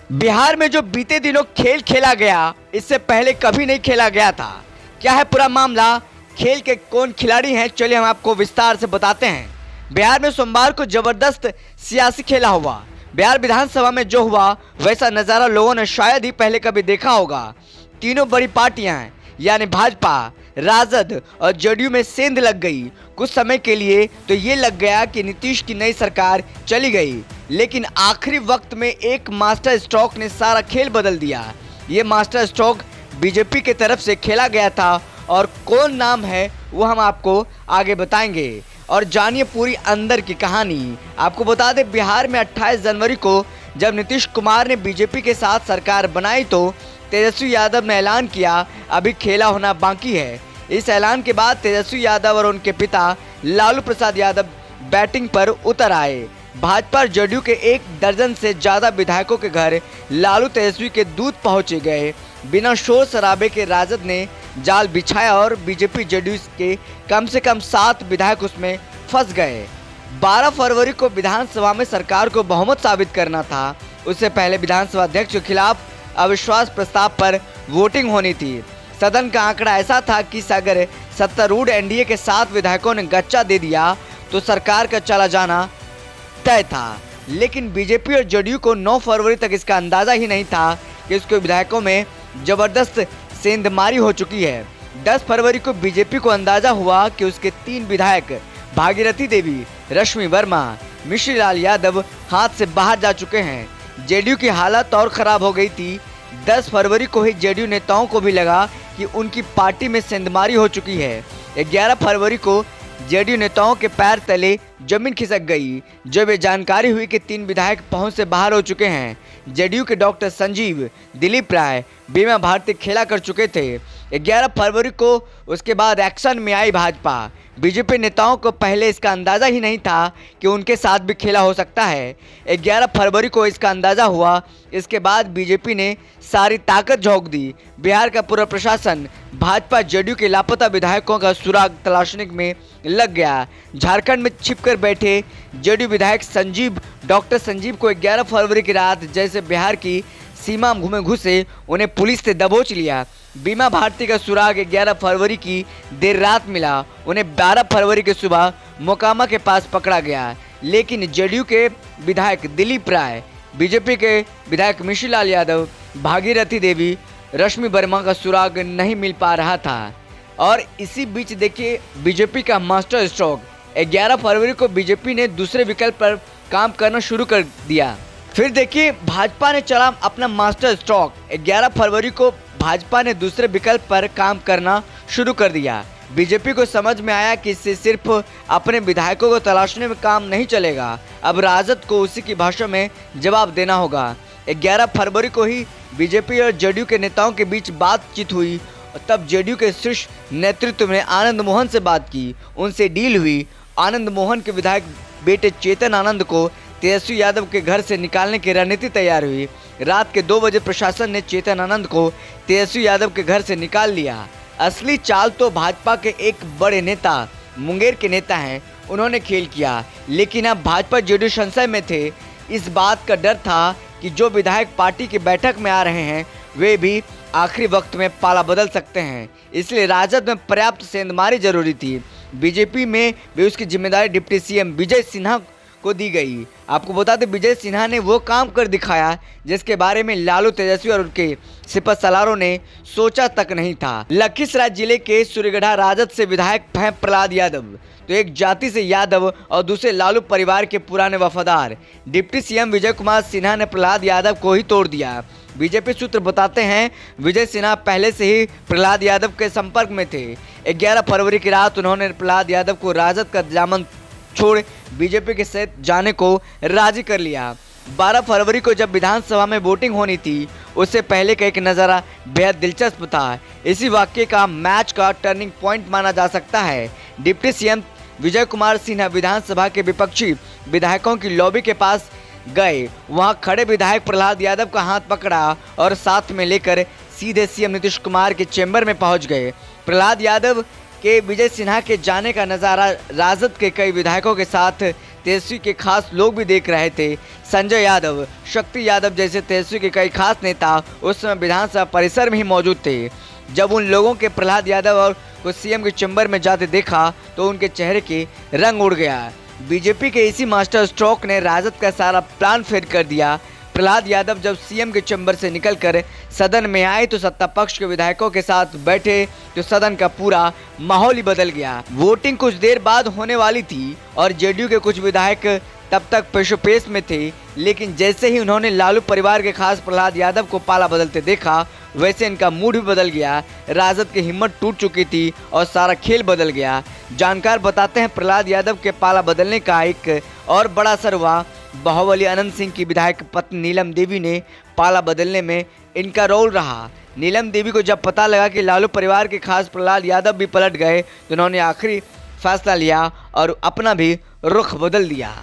बिहार में जो बीते दिनों खेल खेला गया, इससे पहले कभी नहीं खेला गया था। क्या है पूरा मामला, खेल के कौन खिलाड़ी हैं, चलिए हम आपको विस्तार से बताते हैं। बिहार में सोमवार को जबरदस्त सियासी खेला हुआ। बिहार विधानसभा में जो हुआ वैसा नज़ारा लोगों ने शायद ही पहले कभी देखा होगा। तीनों बड़ी पार्टियां यानी भाजपा, राजद और जेडीयू में सेंध लग गई। कुछ समय के लिए तो ये लग गया कि नीतीश की नई सरकार चली गई, लेकिन आखिरी वक्त में एक मास्टर स्ट्रोक ने सारा खेल बदल दिया। ये मास्टर स्ट्रोक बीजेपी की तरफ से खेला गया था और कौन नाम है वो हम आपको आगे बताएंगे। और जानिए पूरी अंदर की कहानी। आपको बता दें, बिहार में 28 जनवरी को जब नीतीश कुमार ने बीजेपी के साथ सरकार बनाई तो तेजस्वी यादव ने ऐलान किया अभी खेला होना बाकी है। इस ऐलान के बाद तेजस्वी यादव और उनके पिता लालू प्रसाद यादव बैटिंग पर उतर आए। भाजपा और जेडीयू के 1 दर्जन से ज़्यादा विधायकों के घर लालू तेजस्वी के दूत पहुंचे गए। बिना शोर शराबे के राजद ने जाल बिछाया और बीजेपी जेडीयू के कम से कम 7 विधायक उसमें फंस गए। 12 फरवरी को विधानसभा में सरकार को बहुमत साबित करना था। उससे पहले विधानसभा अध्यक्ष के खिलाफ अविश्वास प्रस्ताव पर वोटिंग होनी थी। सदन का आंकड़ा ऐसा था कि अगर सत्तारूढ़ एनडीए के 7 विधायकों ने गच्चा दे दिया तो सरकार का चला जाना तय था। लेकिन बीजेपी और जेडीयू को 9 फरवरी तक इसका अंदाजा ही नहीं था कि उसके विधायकों में जबरदस्त सेंधमारी हो चुकी है। 10 फरवरी को बीजेपी को अंदाजा हुआ कि उसके 3 विधायक भागीरथी देवी, रश्मि वर्मा, मिश्री लाल यादव हाथ से बाहर जा चुके हैं। जेडीयू की हालत और खराब हो गई थी। 10 फरवरी को ही जेडीयू नेताओं को भी लगा कि उनकी पार्टी में सेंधमारी हो चुकी है। 11 फरवरी को जेडीयू नेताओं के पैर तले जमीन खिसक गई जब ये जानकारी हुई कि 3 विधायक पहुंच से बाहर हो चुके हैं। जेडीयू के डॉक्टर संजीव, दिलीप राय, बीमा भारती खेला कर चुके थे। 11 फरवरी को उसके बाद एक्शन में आई भाजपा। बीजेपी नेताओं को पहले इसका अंदाज़ा ही नहीं था कि उनके साथ भी खेला हो सकता है। 11 फरवरी को इसका अंदाज़ा हुआ। इसके बाद बीजेपी ने सारी ताकत झोंक दी। बिहार का पूरा प्रशासन भाजपा जेडीयू के लापता विधायकों का सुराग तलाशने में लग गया। झारखंड में छिपकर बैठे जेडीयू विधायक डॉक्टर संजीव को 11 फरवरी की रात जैसे बिहार की सीमा में घुसे उन्हें पुलिस ने दबोच लिया। बीमा भारती का सुराग 11 फरवरी की देर रात मिला। उन्हें 12 फरवरी की सुबह मोकामा के पास पकड़ा गया। लेकिन जेडीयू के विधायक दिलीप राय, बीजेपी के विधायक मिश्री लाल यादव, भागीरथी देवी, रश्मि वर्मा का सुराग नहीं मिल पा रहा था। और इसी बीच देखिए बीजेपी का मास्टर स्ट्रोक। 11 फरवरी को बीजेपी ने दूसरे विकल्प पर काम करना शुरू कर दिया। फिर देखिए भाजपा ने चला अपना मास्टर स्ट्रोक। 11 फरवरी को भाजपा ने दूसरे विकल्प पर काम करना शुरू कर दिया। बीजेपी को समझ में आया कि इससे सिर्फ अपने विधायकों को तलाशने में काम नहीं चलेगा, अब राजद को उसी की भाषा में जवाब देना होगा। 11 फरवरी को ही बीजेपी और जेडीयू के नेताओं के बीच बातचीत हुई। तब जेडीयू के शीर्ष नेतृत्व ने आनंद मोहन से बात की, उनसे डील हुई। आनंद मोहन के विधायक बेटे चेतन आनंद को तेजस्वी यादव के घर से निकालने की रणनीति तैयार हुई। रात के 2 बजे प्रशासन ने चेतन आनंद को तेजस्वी यादव के घर से निकाल लिया। असली चाल तो भाजपा के एक बड़े नेता, मुंगेर के नेता हैं, उन्होंने खेल किया। लेकिन अब भाजपा जेडीयू संशय में थे। इस बात का डर था कि जो विधायक पार्टी की बैठक में आ रहे हैं वे भी आखिरी वक्त में पाला बदल सकते हैं, इसलिए राजद में पर्याप्त सेंधमारी जरूरी थी। बीजेपी में भी उसकी जिम्मेदारी डिप्टी सीएम विजय सिन्हा को दी गई। आपको बता दें, विजय सिन्हा ने वो काम कर दिखाया जिसके बारे में लालू, तेजस्वी और उनके सिपहसालारों ने सोचा तक नहीं था। लखीसराय जिले के सूर्यगढ़ा राजद से विधायक हैं प्रहलाद यादव, तो एक जाति से यादव और दूसरे लालू परिवार के पुराने वफादार। डिप्टी सीएम विजय कुमार सिन्हा ने प्रहलाद यादव को ही तोड़ दिया। बीजेपी सूत्र बताते हैं विजय सिन्हा पहले से ही प्रहलाद यादव के संपर्क में थे। 11 फरवरी की रात उन्होंने प्रहलाद यादव को राजद का दामन छोड़ बीजेपी के साथ जाने को राजी कर लिया। 12 फरवरी को जब विधानसभा में वोटिंग होनी थी, उससे पहले का एक नज़ारा बेहद दिलचस्प था। इसी वाक्य का मैच का टर्निंग पॉइंट माना जा सकता है। डिप्टी सीएम विजय कुमार सिन्हा विधानसभा के विपक्षी विधायकों की लॉबी के पास गए। वहां खड़े विधायक प्रहलाद यादव का हाथ पकड़ा और साथ में लेकर सीधे सीएम नीतीश कुमार के चैम्बर में पहुंच गए। प्रहलाद यादव के विजय सिन्हा के जाने का नज़ारा राजद के कई विधायकों के साथ तेजस्वी के खास लोग भी देख रहे थे। संजय यादव, शक्ति यादव जैसे तेजस्वी के कई खास नेता उस समय विधानसभा परिसर में ही मौजूद थे। जब उन लोगों के प्रहलाद यादव और को सीएम के चैम्बर में जाते देखा तो उनके चेहरे के रंग उड़ गया। बीजेपी के इसी मास्टर स्ट्रोक ने राजद का सारा प्लान फेल कर दिया। प्रहलाद यादव जब सीएम के चैम्बर से निकलकर सदन में आए तो सत्ता पक्ष के विधायकों के साथ बैठे तो सदन का पूरा माहौल ही बदल गया। वोटिंग कुछ देर बाद होने वाली थी और जेडीयू के कुछ विधायक तब तक पेशोपेश में थे, लेकिन जैसे ही उन्होंने लालू परिवार के खास प्रहलाद यादव को पाला बदलते देखा वैसे इनका मूड भी बदल गया। राजद की हिम्मत टूट चुकी थी और सारा खेल बदल गया। जानकार बताते हैं प्रहलाद यादव के पाला बदलने का एक और बड़ा असर हुआ। बाहुबली अनंत सिंह की विधायक पत्नी नीलम देवी ने पाला बदलने में इनका रोल रहा। नीलम देवी को जब पता लगा कि लालू परिवार के खास प्रहलाद यादव भी पलट गए तो उन्होंने आखिरी फैसला लिया और अपना भी रुख बदल दिया।